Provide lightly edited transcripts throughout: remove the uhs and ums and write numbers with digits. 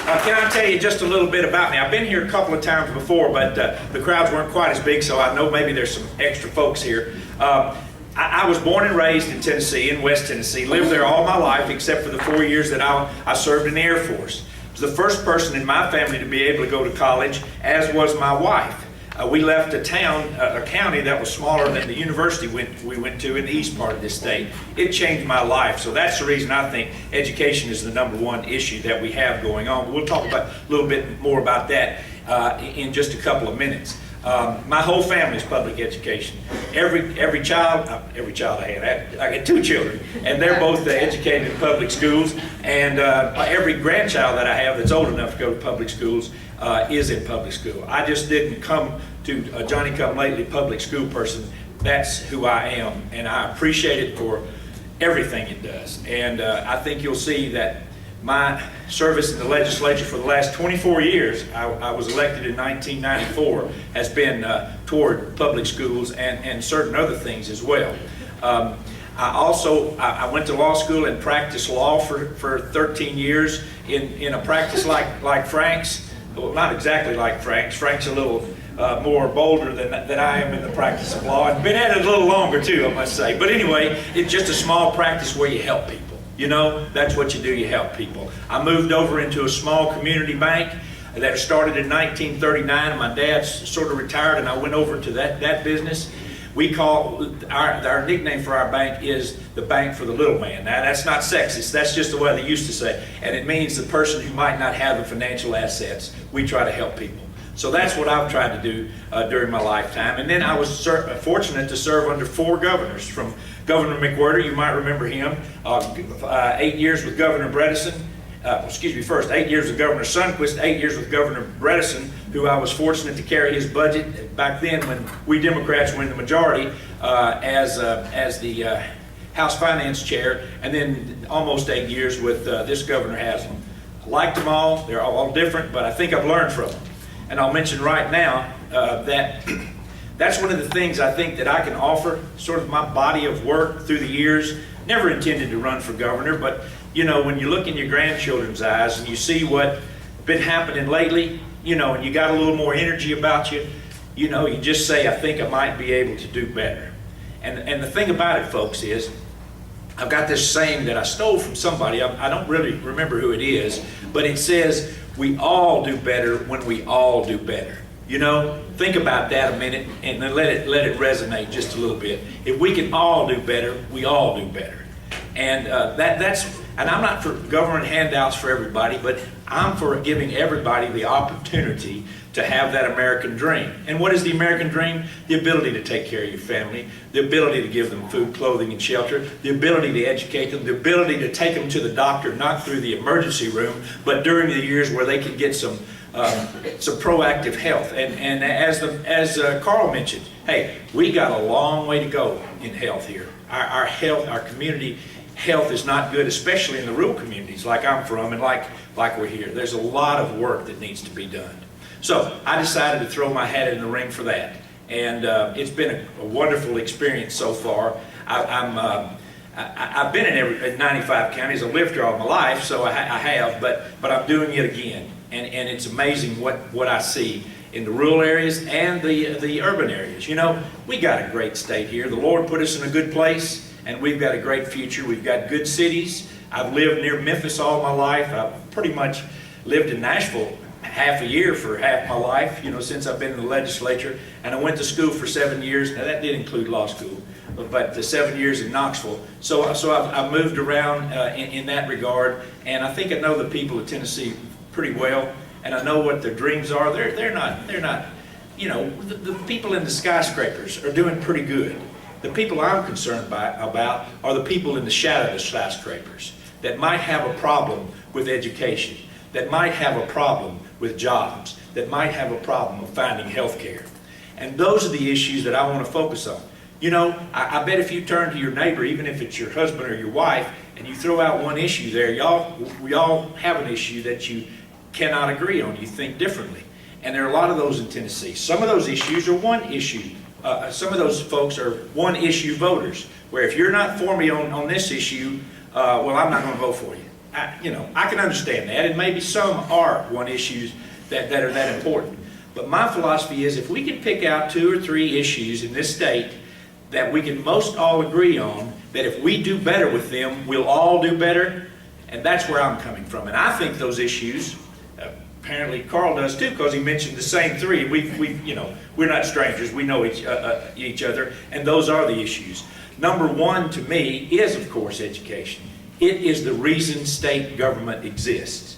Can I tell you just a little bit about me? I've been here a couple of times before, but the crowds weren't quite as big, so I know maybe there's some extra folks here. I was born and raised in Tennessee, in West Tennessee, lived there all my life except for the 4 years that I served in the Air Force. I was the first person in my family to be able to go to college, as was my wife. We left a county that was smaller than the university we went to in the east part of this state. It changed my life, so that's the reason I think education is the #1 issue that we have going on. We'll talk a little bit more about that in just a couple of minutes. My whole family's public education. Every child I had 2 children, and they're both educated in public schools, and every grandchild that I have that's old enough to go to public schools is in public school. I just didn't come to a Johnny-come-lately public school person. That's who I am, and I appreciate it for everything it does. And I think you'll see that my service in the legislature for the last 24 years, I was elected in 1994, has been toward public schools and certain other things as well. I went to law school and practiced law for 13 years in a practice like Frank's. Well, not exactly like Frank's. Frank's a little more bolder than I am in the practice of law, and been at it a little longer too, I must say. But anyway, it's just a small practice where you help people. You know, that's what you do, you help people. I moved over into a small community bank that started in 1939. My dad sort of retired, and I went over to that business. We call our nickname for our bank is the bank for the little man. Now, that's not sexist. That's just the way they used to say. And it means the person who might not have the financial assets. We try to help people. So that's what I've tried to do during my lifetime. And then I was fortunate to serve under 4 governors, from Governor McWhirter, you might remember him, 8 years with Governor Bredesen. First 8 years with Governor Sundquist, 8 years with Governor Bredesen, who I was fortunate to carry his budget back then when we Democrats were in the majority as the House Finance Chair, and then almost 8 years with this Governor Haslam. I liked them all. They're all different, but I think I've learned from them. And I'll mention right now that that's one of the things I think that I can offer, sort of my body of work through the years. Never intended to run for governor, but you know, when you look in your grandchildren's eyes and you see what's been happening lately, you know, and you got a little more energy about you, you know, you just say, I think I might be able to do better. And the thing about it, folks, is I've got this saying that I stole from somebody. I don't really remember who it is, but it says, we all do better when we all do better. You know, think about that a minute and then let it resonate just a little bit. If we can all do better, we all do better. And and I'm not for government handouts for everybody, but I'm for giving everybody the opportunity to have that American dream. And what is the American dream? The ability to take care of your family, the ability to give them food, clothing, and shelter, the ability to educate them, the ability to take them to the doctor, not through the emergency room, but during the years where they can get some proactive health. And as Carl mentioned, hey, we got a long way to go in health here. Our health, our community health is not good, especially in the rural communities like I'm from and like we're here. There's a lot of work that needs to be done. So I decided to throw my hat in the ring for that. And it's been a wonderful experience so far. I've been in 95 counties. I've lived here all my life, so I have, but I'm doing it again. And it's amazing what I see in the rural areas and the urban areas. You know, we got a great state here. The Lord put us in a good place, and we've got a great future. We've got good cities. I've lived near Memphis all my life. I've pretty much lived in Nashville half a year for half my life, you know, since I've been in the legislature. And I went to school for 7 years. Now, that did include law school, but the 7 years in Knoxville. So I've moved around in that regard, and I think I know the people of Tennessee pretty well, and I know what their dreams are. They're not, you know, the people in the skyscrapers are doing pretty good. The people I'm concerned about are the people in the shadow of the skyscrapers that might have a problem with education, that might have a problem with jobs, that might have a problem of finding health care. And those are the issues that I want to focus on. You know, I bet if you turn to your neighbor, even if it's your husband or your wife, and you throw out one issue there, we all have an issue that you cannot agree on. You think differently. And there are a lot of those in Tennessee. Some of those issues are one issue. Some of those folks are one issue voters, where if you're not for me on this issue, well, I'm not going to vote for you. I can understand that, and maybe some are one issues that are that important. But my philosophy is if we can pick out 2 or 3 issues in this state that we can most all agree on, that if we do better with them, we'll all do better, and that's where I'm coming from. And I think those issues, apparently Carl does too, because he mentioned the same 3. We're not strangers. We know each other, and those are the issues. Number 1 to me is, of course, education. It is the reason state government exists.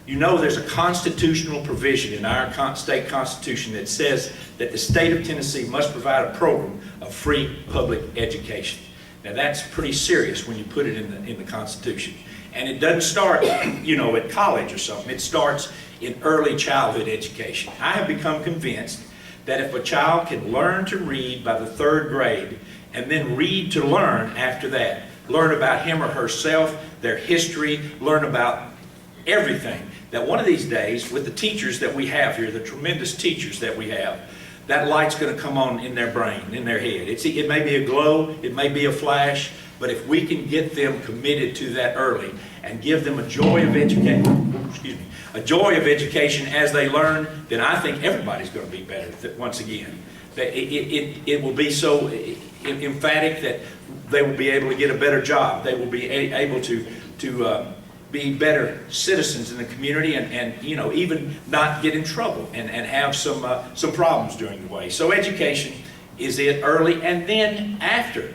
You know, there's a constitutional provision in our state constitution that says that the state of Tennessee must provide a program of free public education. Now that's pretty serious when you put it in the Constitution. And it doesn't start, at college or something. It starts in early childhood education. I have become convinced that if a child can learn to read by the 3rd grade and then read to learn after that, learn about him or herself, their history, learn about everything, that one of these days, with the teachers that we have here, the tremendous teachers that we have, that light's going to come on in their brain, in their head. It may be a glow, it may be a flash, but if we can get them committed to that early and give them a joy of education as they learn, then I think everybody's going to be better once again. It will be so emphatic that they will be able to get a better job. They will be able to be better citizens in the community and even not get in trouble and have some problems during the way. So education is it early, and then after.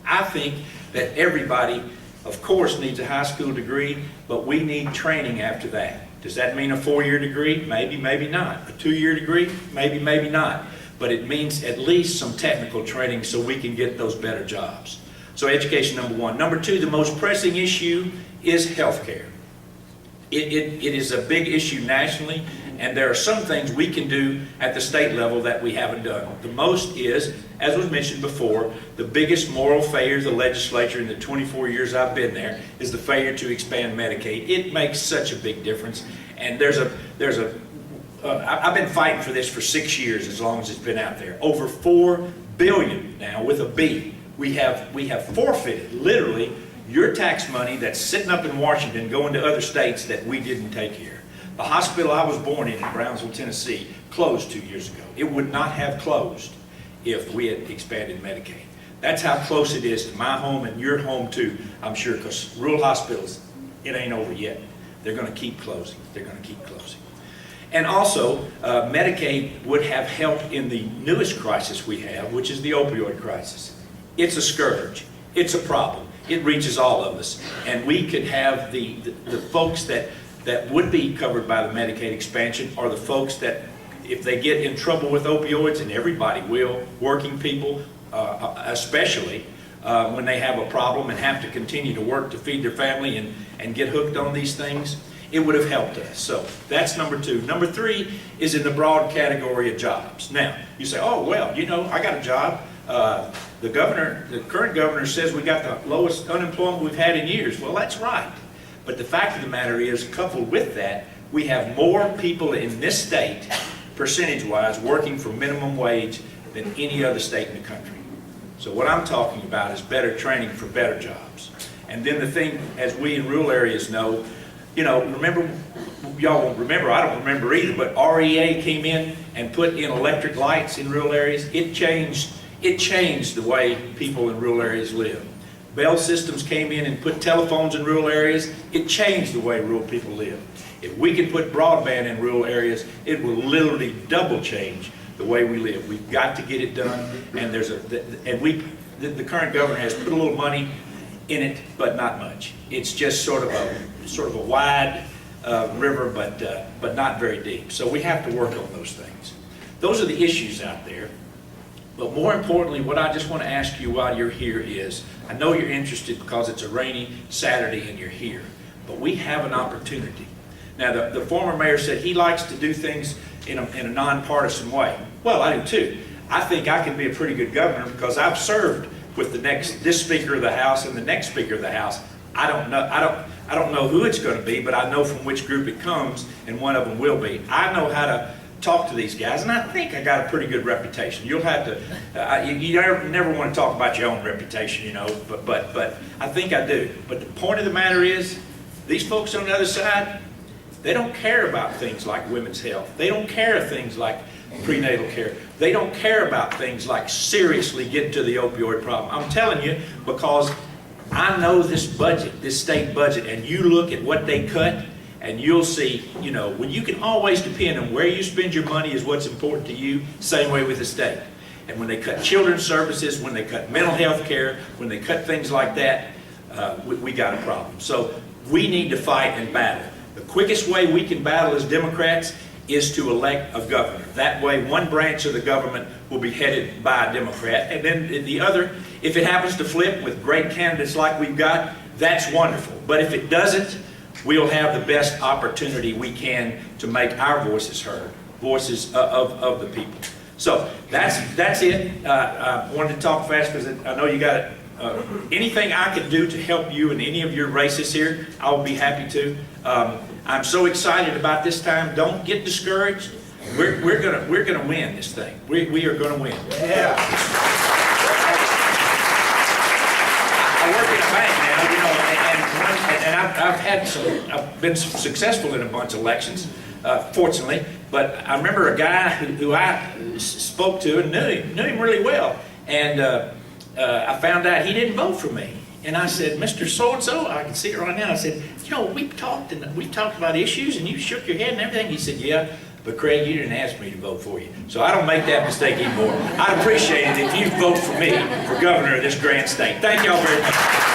I think that everybody, of course, needs a high school degree, but we need training after that. Does that mean a 4-year degree? Maybe, maybe not. A 2-year degree? Maybe, maybe not. But it means at least some technical training so we can get those better jobs. So education, number 1. Number 2, the most pressing issue is health care. It is a big issue nationally, and there are some things we can do at the state level that we haven't done. The most is, as was mentioned before, the biggest moral failure of the legislature in the 24 years I've been there is the failure to expand Medicaid. It makes such a big difference, and I've been fighting for this for 6 years, as long as it's been out there. Over $4 billion now with a B. We have forfeited, literally, your tax money that's sitting up in Washington going to other states that we didn't take here. The hospital I was born in Brownsville, Tennessee, closed 2 years ago. It would not have closed if we had expanded Medicaid. That's how close it is to my home and your home too, I'm sure, because rural hospitals, it ain't over yet. They're going to keep closing. They're going to keep closing. And also, Medicaid would have helped in the newest crisis we have, which is the opioid crisis. It's a scourge. It's a problem. It reaches all of us. And we could have the folks that would be covered by the Medicaid expansion are the folks that, if they get in trouble with opioids, and everybody will, working people especially, when they have a problem and have to continue to work to feed their family and get hooked on these things, it would have helped us. So that's number 2. Number 3 is in the broad category of jobs. Now, you say, oh, well, I got a job. The current governor says we got the lowest unemployment we've had in years. Well, that's right. But the fact of the matter is, coupled with that, we have more people in this state, percentage-wise, working for minimum wage than any other state in the country. So what I'm talking about is better training for better jobs. And then the thing, as we in rural areas know, remember, y'all won't remember, I don't remember either, but REA came in and put in electric lights in rural areas. It changed the way people in rural areas live. Bell Systems came in and put telephones in rural areas. It changed the way rural people live. If we can put broadband in rural areas, it will literally double change the way we live. We've got to get it done, and the current governor has put a little money in it, but not much. It's just sort of a wide river, but not very deep. So we have to work on those things. Those are the issues out there. But more importantly, what I just want to ask you while you're here is, I know you're interested because it's a rainy Saturday and you're here, but we have an opportunity. Now, the former mayor said he likes to do things in a nonpartisan way. Well, I do too. I think I can be a pretty good governor because I've served with this Speaker of the House and the next Speaker of the House. I don't know who it's going to be, but I know from which group it comes, and one of them will be. I know how to talk to these guys, and I think I got a pretty good reputation. You'll have to, you never want to talk about your own reputation, but I think I do. But the point of the matter is, These folks on the other side, they don't care about things like women's health. They don't care things like prenatal care. They don't care about things like seriously getting to the opioid problem. I'm telling you, because I know this budget, this state budget, and you look at what they cut, and you'll see, you know, when you can always depend on where you spend your money is what's important to you, same way with the state. And when they cut children's services, when they cut mental health care, when they cut things like that, we got a problem. So we need to fight and battle. The quickest way we can battle as Democrats is to elect a governor. That way, one branch of the government will be headed by a Democrat, and then the other, if it happens to flip with great candidates like we've got, that's wonderful. But if it doesn't, we'll have the best opportunity we can to make our voices heard, voices of the people. So that's it. I wanted to talk fast because I know you got it. Anything I can do to help you in any of your races here, I'll be happy to. I'm so excited about this time. Don't get discouraged. We're gonna win this thing. We are gonna win. Yeah. I work in a bank now, you know, and I've been successful in a bunch of elections, fortunately. But I remember a guy who I spoke to and knew him really well, and I found out he didn't vote for me. And I said, Mr. So-and-so, I can see it right now. I said, you know, we've talked about issues, and you shook your head and everything. He said, yeah, but Craig, you didn't ask me to vote for you. So I don't make that mistake anymore. I'd appreciate it if you vote for me for governor of this grand state. Thank y'all very much.